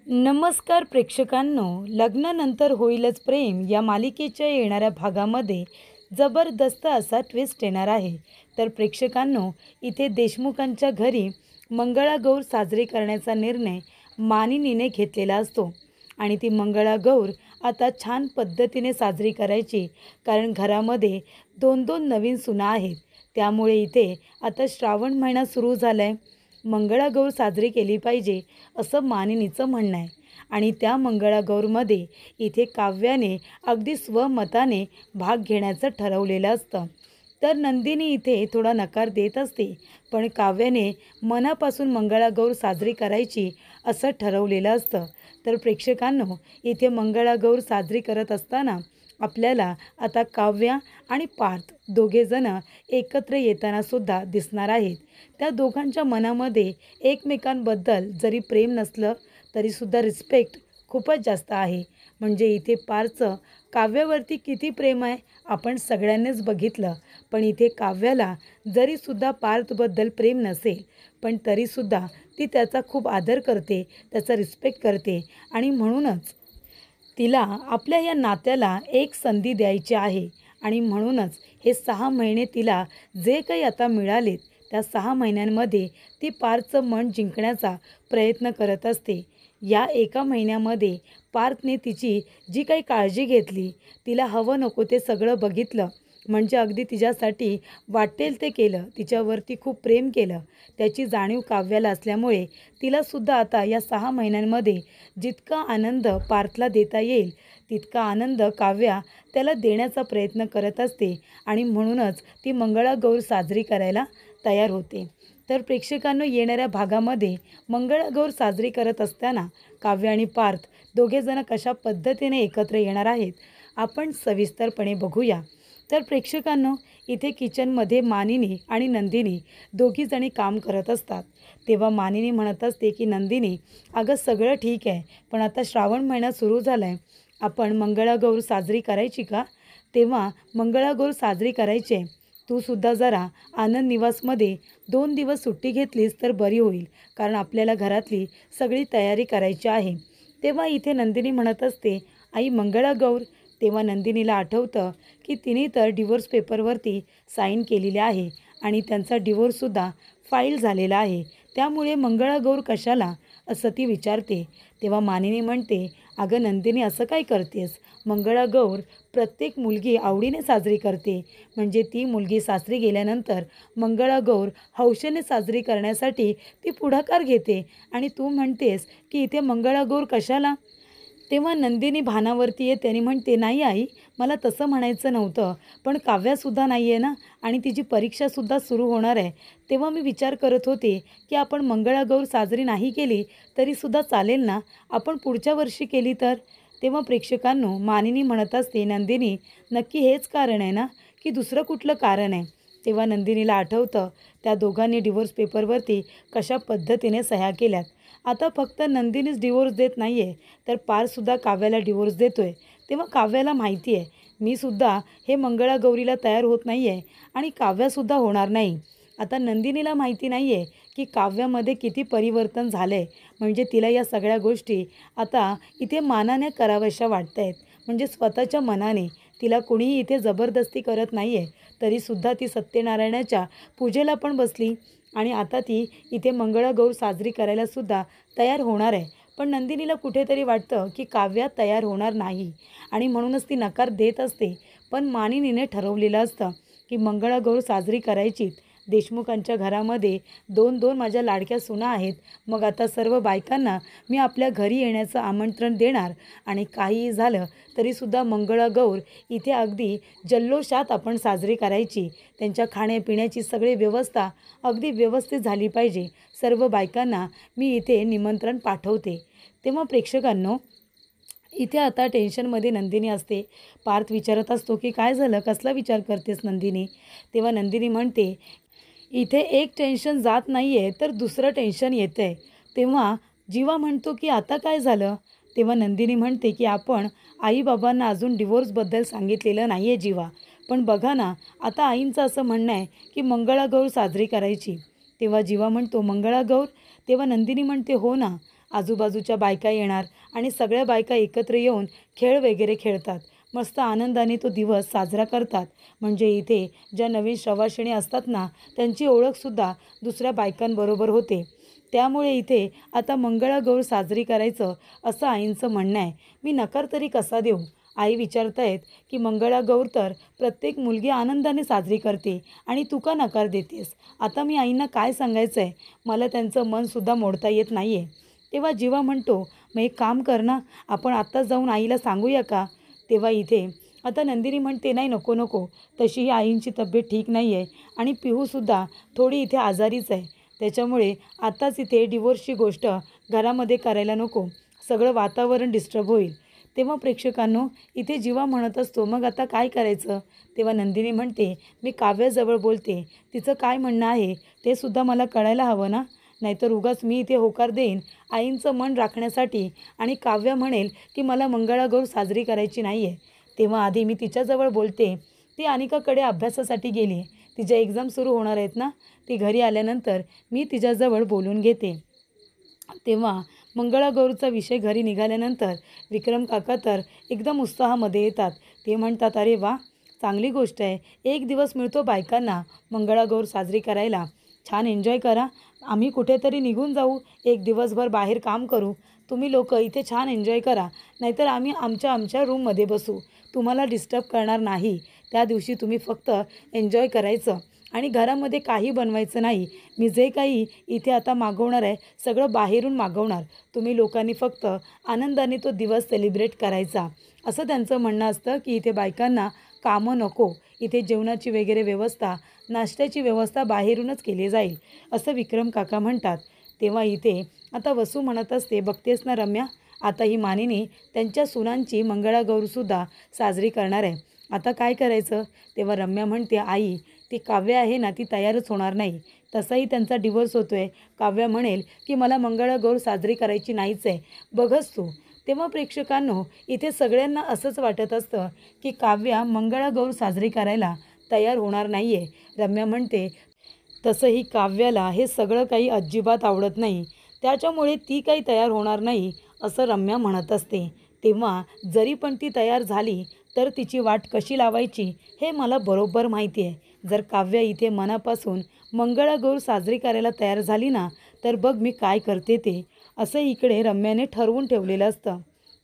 नमस्कार प्रेक्षकांनो, लग्नानंतर होईलच प्रेम या मालिकेच्या येणाऱ्या भागामध्ये जबरदस्त असा ट्विस्ट येणार आहे. तर प्रेक्षकांनो, इथे देशमुखांच्या घरी मंगळागौर साजरी करण्याचा निर्णय मानिनीने घेतलेला असतो आणि ती मंगळागौर आता छान पद्धतीने साजरी करायची, कारण घरामध्ये 2-2 नवीन सुना आहेत. त्यामुळे इथे आता श्रावण महिना सुरू झाला आहे. मंगळागौर साजरी केली पाहिजे असं मानिनीचं म्हणणं आहे आणि त्या मंगळागौरमध्ये इथे काव्याने अगदी स्वमताने भाग घेण्याचं ठरवलेलं असतं. तर नंदिनी इथे थोडा नकार देत असते, पण काव्याने मनापासून मंगळागौर साजरी करायची असं ठरवलेलं असतं. तर प्रेक्षकांनो, इथे मंगळागौर साजरी करत असताना आपल्याला आता काव्या आणि पार्थ दोघेजण एकत्र येताना सुद्धा दिसणार आहेत. त्या दोघांच्या मनामध्ये एकमेकांबद्दल जरी प्रेम नसलं तरीसुद्धा रिस्पेक्ट खूपच जास्त आहे. म्हणजे इथे पार्थचं काव्यावरती किती प्रेम आहे आपण सगळ्यांनीच बघितलं. पण इथे काव्याला जरीसुद्धा पार्थबद्दल प्रेम नसेल, पण तरीसुद्धा ती त्याचा खूप आदर करते, त्याचा रिस्पेक्ट करते आणि म्हणूनच तिला आपल्या या नात्याला एक संधी द्यायची आहे. आणि म्हणूनच हे 6 महिने तिला जे काही आता मिळालेत, त्या 6 महिन्यांमध्ये ती पार्थचं मन जिंकण्याचा प्रयत्न करत असते. या एका महिन्यामध्ये पार्थने तिची जी काही काळजी घेतली, तिला हवं नको ते सगळं बघितलं, म्हणजे अगदी तिच्यासाठी वाटेल ते केलं, तिच्यावरती खूप प्रेम केलं. त्याची जाणीव काव्याला असल्यामुळे तिलासुद्धा आता या 6 महिन्यांमध्ये जितका आनंद पार्थला देता येईल तितका आनंद काव्या त्याला देण्याचा प्रयत्न करत असते आणि म्हणूनच ती मंगळागौर साजरी करायला तयार होते. तर प्रेक्षकांनो, येणाऱ्या भागामध्ये मंगळागौर साजरी करत असताना काव्य आणि पार्थ दोघेजण कशा पद्धतीने एकत्र येणार आहेत आपण सविस्तरपणे बघूया. तर प्रेक्षकांनो, इथे किचनमध्ये मानिनी आणि नंदिनी दोघीजणी काम करत असतात. तेव्हा मानिनी म्हणत असते की नंदिनी, अगं सगळं ठीक आहे, पण आता श्रावण महिना सुरू झाला आहे, आपण मंगळागौर साजरी करायची का? तेव्हा मंगळागौर साजरी करायची आहे, तू सुद्धा जरा आनंद निवासमध्ये 2 दिवस सुट्टी घेतलीस तर बरी होईल, कारण आपल्याला घरातली सगळी तयारी करायची आहे. तेव्हा इथे नंदिनी म्हणत असते, आई मंगळागौर? तेव्हा नंदिनीला आठवतं की तिने तर डिवोर्स पेपरवरती साईन केलेली आहे आणि त्यांचा डिवोर्ससुद्धा फाईल झालेला आहे, त्यामुळे मंगळागौर कशाला असं ती विचारते. तेव्हा मानिनी म्हणते, अगं नंदिनी, असं काय करतेस? मंगळागौर प्रत्येक मुलगी आवडीने साजरी करते, म्हणजे ती मुलगी सासरी गेल्यानंतर मंगळागौर हौशेने साजरी करण्यासाठी ती पुढाकार घेते आणि तू म्हणतेस की इथे मंगळागौर कशाला? तेव्हा नंदिनी भानावरती येते आणि म्हणते, नाही आई, मला तसं म्हणायचं नव्हतं, पण काव्यासुद्धा नाही आहे ना आणि तिची परीक्षासुद्धा सुरू होणार आहे. तेव्हा मी विचार करत होते की आपण मंगळागौर साजरी नाही केली तरीसुद्धा चालेल ना, आपण पुढच्या वर्षी केली तर? तेव्हा प्रेक्षकांनो, मानिनी म्हणत असते, नंदिनी, नक्की हेच कारण आहे ना, की दुसरं कुठलं कारण आहे? तेव्हा नंदिनीला आठवतं त्या दोघांनी डिवोर्स पेपरवरती कशा पद्धतीने सह्या केल्यात. आता फक्त नंदिनीच डिवोर्स देत नाही आहे, तर पारसुद्धा काव्याला डिवोर्स देतो आहे. तेव्हा काव्याला माहिती आहे, मी सुद्धा हे मंगळागौरीला तयार होत नाही आहे आणि काव्यासुद्धा होणार नाही. आता नंदिनीला माहिती नाही आहे की काव्यामध्ये किती परिवर्तन झालं आहे, म्हणजे तिला या सगळ्या गोष्टी आता इथे मानाने कराव्याशा वाटत आहेत, म्हणजे स्वतःच्या मनाने. तिला कुणीही इथे जबरदस्ती करत नाही आहे, तरीसुद्धा ती सत्यनारायणाच्या पूजेला पण बसली आणि आता ती इथे मंगळागौर साजरी करायलासुद्धा तयार होणार आहे. पण नंदिनीला कुठेतरी वाटतं की काव्या तयार होणार नाही आणि म्हणूनच ती नकार देत असते. पण मानिनीने ठरवलेलं असतं की मंगळागौर साजरी करायची. देशमुखांच्या घरामध्ये 2-2 माझ्या लाडक्या सुना आहेत, मग आता सर्व बायकांना मी आपल्या घरी येण्याचं आमंत्रण देणार आणि काहीही झालं तरीसुद्धा मंगळागौर इथे अगदी जल्लोषात आपण साजरी करायची. त्यांच्या खाण्यापिण्याची सगळी व्यवस्था अगदी व्यवस्थित झाली पाहिजे. सर्व बायकांना मी इथे निमंत्रण पाठवते. तेव्हा प्रेक्षकांनो, इथे आता टेन्शनमध्ये नंदिनी असते. पार्थ विचारत असतो की काय झालं, कसला विचार करतेस नंदिनी? तेव्हा नंदिनी म्हणते, इथे एक टेन्शन जात नाही आहे तर दुसरं टेन्शन येतं आहे. तेव्हा जीवा म्हणतो की आता काय झालं? तेव्हा नंदिनी म्हणते की आपण आईबाबांना अजून डिवोर्सबद्दल सांगितलेलं नाही आहे जीवा, पण बघा ना, आता आईंचं असं म्हणणं आहे की मंगळागौर साजरी करायची. तेव्हा जीवा म्हणतो, मंगळागौर? तेव्हा नंदिनी म्हणते, हो ना, आजूबाजूच्या बायका येणार आणि सगळ्या बायका एकत्र येऊन खेळ वगैरे खेळतात. मस्त आनंदाने तो दिवस साजरा करतात. म्हणजे इथे ज्या नवीन श्रवाशिणी असतात ना, त्यांची ओळखसुद्धा दुसऱ्या बायकांबरोबर होते. त्यामुळे इथे आता मंगळागौर साजरी करायचं असं आईंचं म्हणणं आहे. मी नकार तरी कसा देऊ? आई विचारतायत की मंगळागौर तर प्रत्येक मुलगी आनंदाने साजरी करते आणि तू का नकार देतेस? आता मी आईंना काय सांगायचं आहे? मला त्यांचं मनसुद्धा मोडता येत नाही आहे. तेव्हा जीवा म्हणतो, मग एक काम कर ना, आपण आत्ताच जाऊन आईला सांगूया का? तेव्हा इथे आता नंदिनी म्हणते, नाही नको नको, तशीही आईंची तब्येत ठीक नाही आहे आणि पिहूसुद्धा थोडी इथे आजारीच आहे. त्याच्यामुळे आत्ताच इथे डिवोर्सची गोष्ट घरामध्ये करायला नको, सगळं वातावरण डिस्टर्ब होईल. तेव्हा प्रेक्षकांनो इथे जीवा म्हणत असतो, मग आता काय करायचं? तेव्हा नंदिनी म्हणते, मी काव्याजवळ बोलते, तिचं काय म्हणणं आहे ते सुद्धा मला कळायला हवं ना, नाहीतर उगाच मी इथे होकार देईन आईंचं मन राखण्यासाठी आणि काव्य म्हणेल की मला मंगळागौर साजरी करायची नाही आहे. तेव्हा आधी मी तिच्याजवळ बोलते. ती अनिकाकडे अभ्यासासाठी गेली आहे, तिच्या एक्झाम सुरू होणार आहेत ना, ती घरी आल्यानंतर मी तिच्याजवळ बोलून घेते. तेव्हा मंगळागौरचा विषय घरी निघाल्यानंतर विक्रम काका तर एकदम उत्साहामध्ये येतात. ते म्हणतात, अरे वा, चांगली गोष्ट आहे, एक दिवस मिळतो बायकांना मंगळागौर साजरी करायला, छान एन्जॉय करा. आम्ही कुठेतरी निघून जाऊ, एक दिवसभर बाहेर काम करू, तुम्ही लोक इथे छान एन्जॉय करा, नाहीतर आम्ही आमच्या आमच्या रूममध्ये बसू, तुम्हाला डिस्टर्ब करणार नाही. त्या दिवशी तुम्ही फक्त एन्जॉय करायचं आणि घरामध्ये काही बनवायचं नाही. मी जे काही इथे आता मागवणार आहे सगळं बाहेरून मागवणार, तुम्ही लोकांनी फक्त आनंदाने तो दिवस सेलिब्रेट करायचा. असं त्यांचं म्हणणं असतं की इथे बायकांना कामं नको, इथे जेवणाची वगैरे व्यवस्था, नाश्त्याची व्यवस्था बाहेरूनच केली जाईल, असं विक्रम काका म्हणतात. तेव्हा इथे आता वसू म्हणत असते, बघतेस ना रम्या, आता ही मानिनी त्यांच्या सुनांची मंगळागौरसुद्धा साजरी करणार आहे, आता काय करायचं? तेव्हा रम्या म्हणते, आई ती काव्य आहे ना, ती तयारच होणार नाही, तसाही त्यांचा डिवोर्स होतो आहे. काव्य म्हणेल की मला मंगळागौर साजरी करायची नाहीच आहे, बघच तू. तेव्हा प्रेक्षकांनो इथे सगळ्यांना असंच वाटत असतं की काव्या मंगळागौर साजरी करायला तयार होणार नाही आहे. रम्या म्हणते, तसंही काव्याला हे सगळं काही अजिबात आवडत नाही, त्याच्यामुळे ती काही तयार होणार नाही, असं रम्या म्हणत असते. तेव्हा जरी पण ती तयार झाली तर तिची वाट कशी लावायची हे मला बरोबर माहिती आहे. जर काव्य इथे मनापासून मंगळागौर साजरी करायला तयार झाली ना, तर बघ मी काय करते ते, असं इकडे रम्याने ठरवून ठेवलेलं असतं.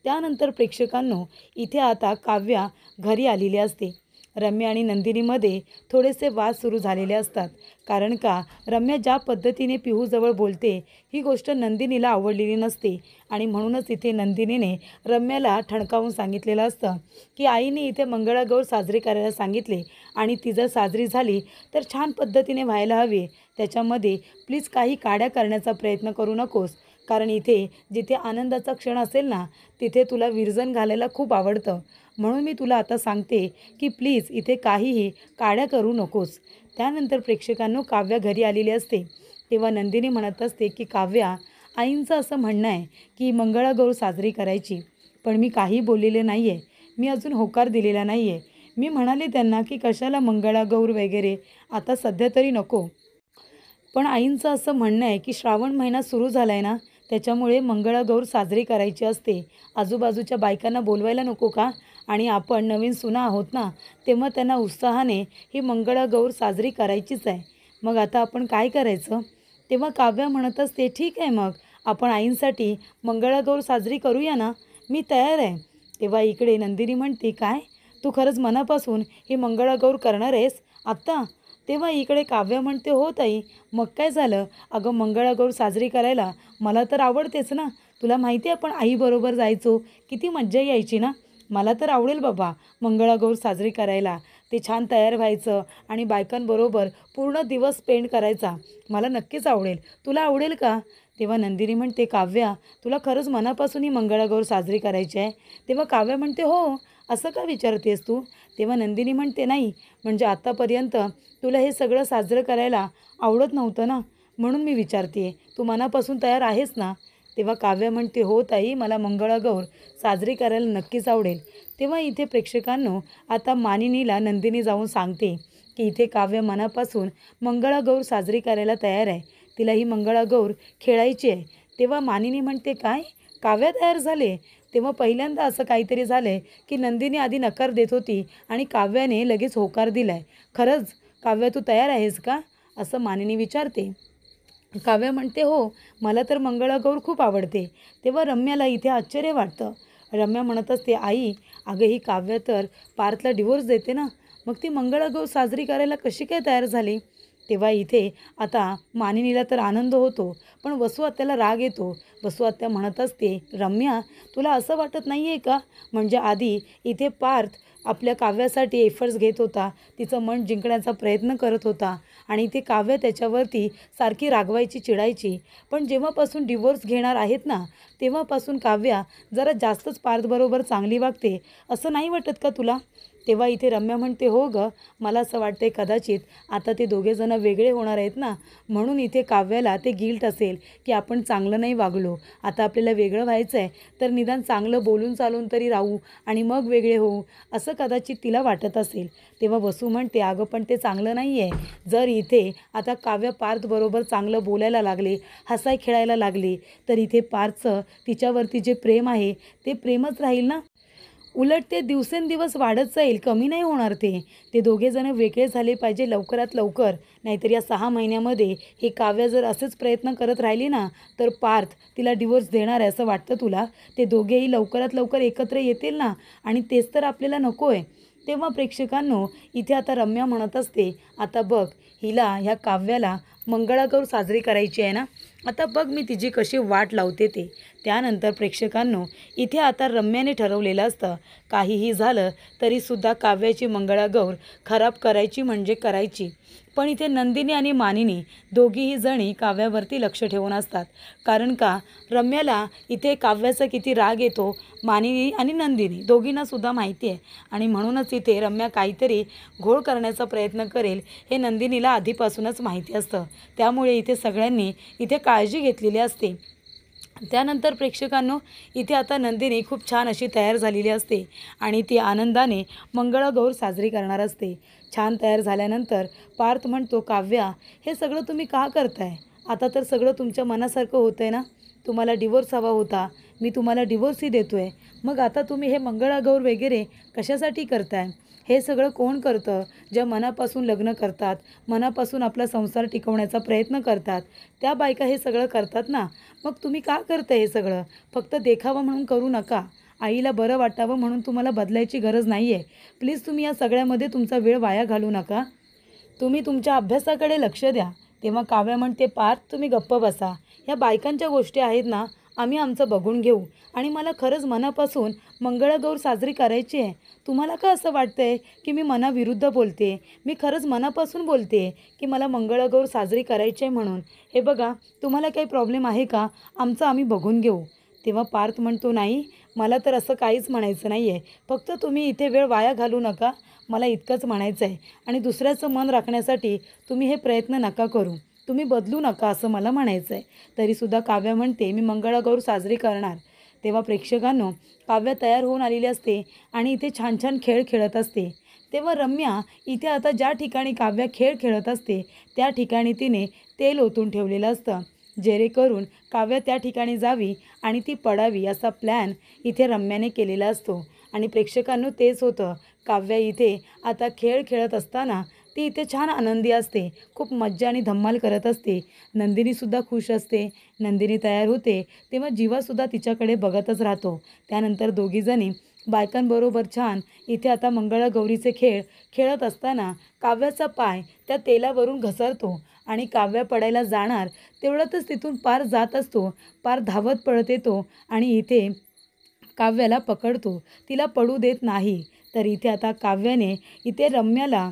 त्यानंतर प्रेक्षकांनो इथे आता काव्या घरी आलेली असते. रम्या आणि नंदिनीमध्ये थोडेसे वाद सुरू झालेले असतात, कारण का रम्या ज्या पद्धतीने पिहूजवळ बोलते ही गोष्ट नंदिनीला आवडलेली नसते आणि म्हणूनच इथे नंदिनीने रम्याला ठणकावून सांगितलेलं असतं की आईने इथे मंगळागौर साजरी करायला सांगितले आणि ती जर साजरी झाली तर छान पद्धतीने व्हायला हवी, त्याच्यामध्ये प्लीज काही काड्या करण्याचा प्रयत्न करू नकोस, कारण इथे जिथे आनंदाचा क्षण असेल ना, तिथे तुला विरजण घालायला खूप आवडतं, म्हणून मी तुला आता सांगते की प्लीज इथे काहीही काड्या करू नकोस. त्यानंतर प्रेक्षकांनो काव्या घरी आलेली असते. तेव्हा नंदिनी म्हणत असते की काव्या, आईंचं असं म्हणणं आहे की मंगळागौर साजरी करायची, पण मी काही बोललेले नाही आहे, मी अजून होकार दिलेला नाही आहे. मी म्हणाले त्यांना की कशाला मंगळागौर वगैरे, आता सध्या तरी नको. पण आईंचं असं म्हणणं आहे की श्रावण महिना सुरू झाला आहे ना, त्याच्यामुळे मंगळागौर साजरी करायची असते, आजूबाजूच्या बायकांना बोलवायला नको का? आणि आपण नवीन सुना आहोत ना, तेव्हा त्यांना उत्साहाने ही मंगळागौर साजरी करायचीच आहे, मग आता आपण काय करायचं? तेव्हा काव्या म्हणत असते, ठीक आहे, मग आपण आईंसाठी मंगळागौर साजरी करूया ना, मी तयार आहे. तेव्हा इकडे नंदिनी म्हणते, काय तू खरंच मनापासून ही मंगळागौर करणार आहेस आत्ता? तेव्हा इकडे काव्य म्हणते, हो ताई, मग काय झालं, अगं मंगळागौर साजरी करायला मला तर आवडतेच ना, तुला माहिती आहे आपण आईबरोबर जायचो, किती मज्जा यायची ना, मला तर आवडेल बाबा मंगळागौर साजरी करायला, ते छान तयार व्हायचं आणि बायकांबरोबर पूर्ण दिवस स्पेंड करायचा, मला नक्कीच आवडेल, तुला आवडेल का? तेव्हा नंदिनी म्हणते, काव्या तुला खरंच मनापासून ही मंगळागौर साजरी करायची आहे? तेव्हा काव्य म्हणते, हो, असं का विचारतेस तू? तेव्हा नंदिनी म्हणते, नाही म्हणजे आत्तापर्यंत तुला हे सगळं साजरं करायला आवडत नव्हतं ना, म्हणून मी विचारते, तू मनापासून तयार आहेस ना? तेव्हा काव्य म्हणते, हो ताई, मला मंगळागौर साजरी करायला नक्कीच आवडेल. तेव्हा इथे प्रेक्षकांनो आता मानिनीला नंदिनी जाऊन सांगते की इथे काव्य मनापासून मंगळागौर साजरी करायला तयार आहे, तिला ही मंगळागौर खेळायची आहे, तेव्हा मानिनी म्हणते, काय काव्य तयार झाले? तेव्हा पहिल्यांदा असं काहीतरी झालं आहे की नंदिनी आधी नकार देत होती आणि काव्याने लगेच होकार दिला आहे. खरंच काव्य तू तयार आहेस का, असं मानिनी विचारते. काव्य म्हणते, हो, मला तर मंगळागौर खूप आवडते. तेव्हा रम्याला इथे आश्चर्य वाटतं. रम्या म्हणत असते, आई, अगं ही काव्य तर पार्थला डिवोर्स देते ना, मग ती मंगळागौर साजरी करायला कशी काय तयार झाली? तेव्हा इथे आता मानिनीला तर आनंद होतो, पण वसू आत्याला राग येतो. वसू आत्या म्हणत असते, रम्या, तुला असं वाटत नाही आहे का, म्हणजे आधी इथे पार्थ आपल्या काव्यासाठी एफर्ट्स घेत होता, तिचं मन जिंकण्याचा प्रयत्न करत होता आणि ते काव्य त्याच्यावरती सारखी रागवायची, चिडायची. पण जेव्हापासून डिवोर्स घेणार आहेत ना, तेव्हापासून काव्या जरा जास्तच पार्थबरोबर चांगली वागते, असं नाही वाटत का तुला? तेव्हा इथे रम्या म्हणते, हो गं, मला असं वाटतंय कदाचित आता ते दोघेजणं वेगळे होणार आहेत ना, म्हणून इथे काव्याला ते गिल्ट असेल की आपण चांगलं नाही वागलो, आता आपल्याला वेगळं व्हायचं आहे, तर निदान चांगलं बोलून चालून तरी राहू आणि मग वेगळे होऊ, असं कदाचित तिला वाटत असेल. तेव्हा वसू म्हणते, अगं पण ते चांगलं नाही आहे. जर इथे आता काव्य पार्थबरोबर चांगलं बोलायला लागले, हसाय खेळायला लागले, तर इथे पार्थचं तिच्यावरती जे प्रेम आहे ते प्रेमच राहील ना. उलट ते दिवसेंदिवस वाढत जाईल, कमी नाही होणार ते. ते दोघेजणं वेगळे झाले पाहिजे लवकरात लवकर. नाहीतर या 6 महिन्यामध्ये हे काव्य जर असेच प्रयत्न करत राहिली ना, तर पार्थ तिला डिवोर्स देणार आहे असं वाटतं तुला? ते दोघेही लवकरात लवकर एकत्र येतील ना, आणि तेच तर आपल्याला नको आहे. तेव्हा प्रेक्षकांनो, इथे आता रम्या म्हणत असते, आता बघ, हिला ह्या काव्याला मंगळागौर साजरी करायची आहे ना, आता बघ मी तिची कशी वाट लावते ते. त्यानंतर प्रेक्षकांनो, इथे आता रम्याने ठरवलेलं असतं, काहीही झालं तरीसुद्धा काव्याची मंगळागौर खराब करायची म्हणजे करायची. पण इथे नंदिनी आणि मानिनी दोघीही जणी काव्यावरती लक्ष ठेवून असतात. कारण का, रम्याला इथे काव्याचा किती राग येतो मानिनी आणि नंदिनी दोघींनासुद्धा माहिती आहे, आणि म्हणूनच इथे रम्या काहीतरी घोळ करण्याचा प्रयत्न करेल हे नंदिनीला आधीपासूनच माहिती असतं. त्यामुळे इथे सगळ्यांनी इथे काळजी घेतलेली असते. त्यानंतर प्रेक्षकांनो, इथे आता नंदिनी खूप छान अशी तयार झालेली असते आणि ती आनंदाने मंगळागौर साजरी करणार असते. छान तयार झाल्यानंतर पार्थ म्हणतो, काव्या, हे सगळं तुम्ही का करताय? आता तर सगळं तुमच्या मनासारखं होतं आहे ना, तुम्हाला डिवोर्स हवा होता, मी तुम्हाला डिवोर्सही देतो आहे, मग आता तुम्ही हे मंगळागौर वगैरे कशासाठी करताय? हे सगळं कोण करतं? ज्या मनापासून लग्न करतात, मनापासून आपला संसार टिकवण्याचा प्रयत्न करतात, त्या बायका हे सगळं करतात ना. मग तुम्ही का करता हे सगळं? फक्त देखावा म्हणून करू नका. आईला बरं वाटावं म्हणून तुम्हाला बदलायची गरज नाही आहे. प्लीज तुम्ही या सगळ्यामध्ये तुमचा वेळ वाया घालू नका. तुम्ही तुमच्या अभ्यासाकडे लक्ष द्या. तेव्हा काव्या म्हणते, पार्थ, तुम्ही गप्प बसा. ह्या बायकांच्या गोष्टी आहेत ना, आम्ही आमचं बघून घेऊ, आणि मला खरंच मनापासून मंगळागौर साजरी करायची आहे. तुम्हाला का असं वाटतंय की मी मनाविरुद्ध बोलते? मी खरंच मनापासून बोलते की मला मंगळागौर साजरी करायची आहे म्हणून. हे बघा, तुम्हाला काही प्रॉब्लेम आहे का? आमचं आम्ही बघून घेऊ. तेव्हा पार्थ म्हणतो, नाही, मला तर असं काहीच म्हणायचं नाही आहे. फक्त तुम्ही इथे वेळ वाया घालू नका, मला इतकंच म्हणायचं आहे. आणि दुसऱ्याचं मन राखण्यासाठी तुम्ही हे प्रयत्न नका करू. तुम्ही बदलू नका असं मला म्हणायचं आहे. तरीसुद्धा काव्या म्हणते, मी मंगळागौर साजरी करणार. तेव्हा प्रेक्षकांनो, काव्य तयार होऊन आलेली असते आणि इथे छान छान खेळ खेळत असते. तेव्हा रम्या इथे आता ज्या ठिकाणी काव्य खेळ खेळत असते त्या ठिकाणी तिने तेल ओतून ठेवलेलं असतं, जेणेकरून काव्य त्या ठिकाणी जावी आणि ती पडावी असा प्लॅन इथे रम्याने केलेला असतो. आणि प्रेक्षकांनो, तेच होतं. काव्य इथे आता खेळ खेळत असताना ती इथे छान आनंदी असते, खूप मज्जा आणि धम्माल करत असते. नंदिनीसुद्धा खुश असते. नंदिनी तयार होते तेव्हा जीवासुद्धा तिच्याकडे बघतच राहतो. त्यानंतर दोघीजणी बायकांबरोबर छान इथे आता मंगळागौरीचे खेळ खेळत असताना काव्याचा पाय त्या तेलावरून घसरतो आणि काव्य पडायला जाणार तेवढ्यातच तिथून पार जात असतो. पार धावत पळत येतो आणि इथे काव्याला पकडतो, तिला पडू देत नाही. तर इथे आता काव्याने इथे रम्याला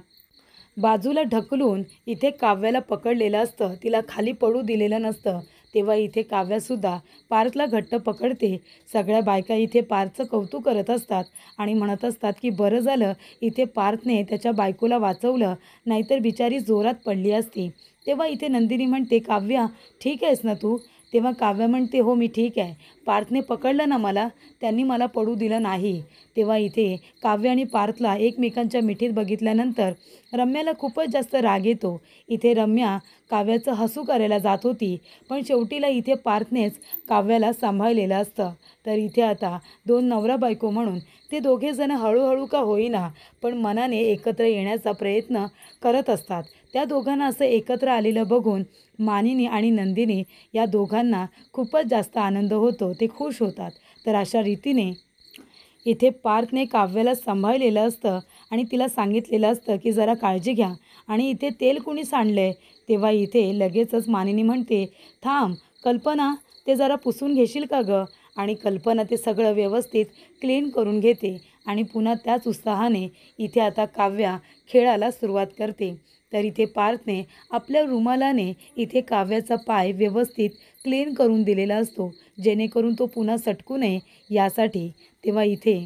बाजूला ढकलून इथे काव्याला पकडलेलं असतं, तिला खाली पडू दिलेलं नसतं. तेव्हा इथे काव्यासुद्धा पार्थला घट्ट पकडते. सगळ्या बायका इथे पार्थचं कौतुक करत असतात आणि म्हणत असतात की बरं झालं इथे पार्थने त्याच्या बायकोला वाचवलं, नाहीतर बिचारी जोरात पडली असती. तेव्हा इथे नंदिनी म्हणते, काव्या, ठीक आहेस ना तू? तेव्हा काव्या म्हणते, हो मी ठीक आहे. पार्थने पकडलं ना मला, त्यांनी मला पडू दिलं नाही. तेव्हा इथे काव्य आणि पार्थला एकमेकांच्या मिठीत बघितल्यानंतर रम्याला खूपच जास्त राग येतो. इथे रम्या काव्याचं हसू करायला जात होती, पण शेवटीला इथे पार्थनेच काव्याला सांभाळलेलं असतं. तर इथे आता दोन नवरा बायको म्हणून ते दोघेजण हळूहळू का होईना पण मनाने एकत्र येण्याचा प्रयत्न करत असतात. त्या दोघांना असं एकत्र आलेलं बघून मानिनी आणि नंदिनी या दोघांना खूपच जास्त आनंद होतो. ते खुश होतात. तर अशा रीतीने इथे पार्थने काव्याला सांभाळलेलं असतं आणि तिला सांगितलेलं असतं की जरा काळजी घ्या. आणि इथे तेल कुणी सांडलंय? तेव्हा इथे लगेचच मानिनी म्हणते, थांब कल्पना, ते जरा पुसून घेशील का गं? आणि कल्पना ते सगळं व्यवस्थित क्लीन करून घेते आणि पुन्हा त्याच उत्साहाने इथे आता काव्या खेळायला सुरुवात करते. तर इथे पार्थने आपल्या रुमालाने इथे काव्याचा पाय व्यवस्थित क्लीन करून दिलेला असतो, जेणेकरून तो पुन्हा सटकू नये यासाठी. तेव्हा इथे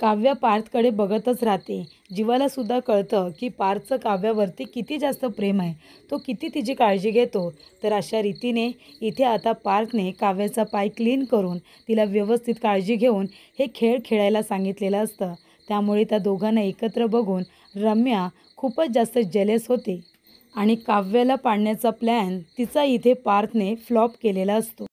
काव्या पार्थकडे बघतच राहते. जीवाला सुद्धा कळतं की पार्थचं काव्यावरती किती जास्त प्रेम आहे, तो किती तिची काळजी घेतो. तर अशा रीतीने इथे आता पार्थने काव्याचा पाय क्लीन करून तिला व्यवस्थित काळजी घेऊन हे खेळ खेळायला सांगितलेलं असतं. त्यामुळे त्या दोघांना एकत्र बघून रम्या खूपच जास्त जेलस होते आणि काव्याला पाडण्याचा प्लॅन तिचा इथे पार्थने फ्लॉप केलेला असतो.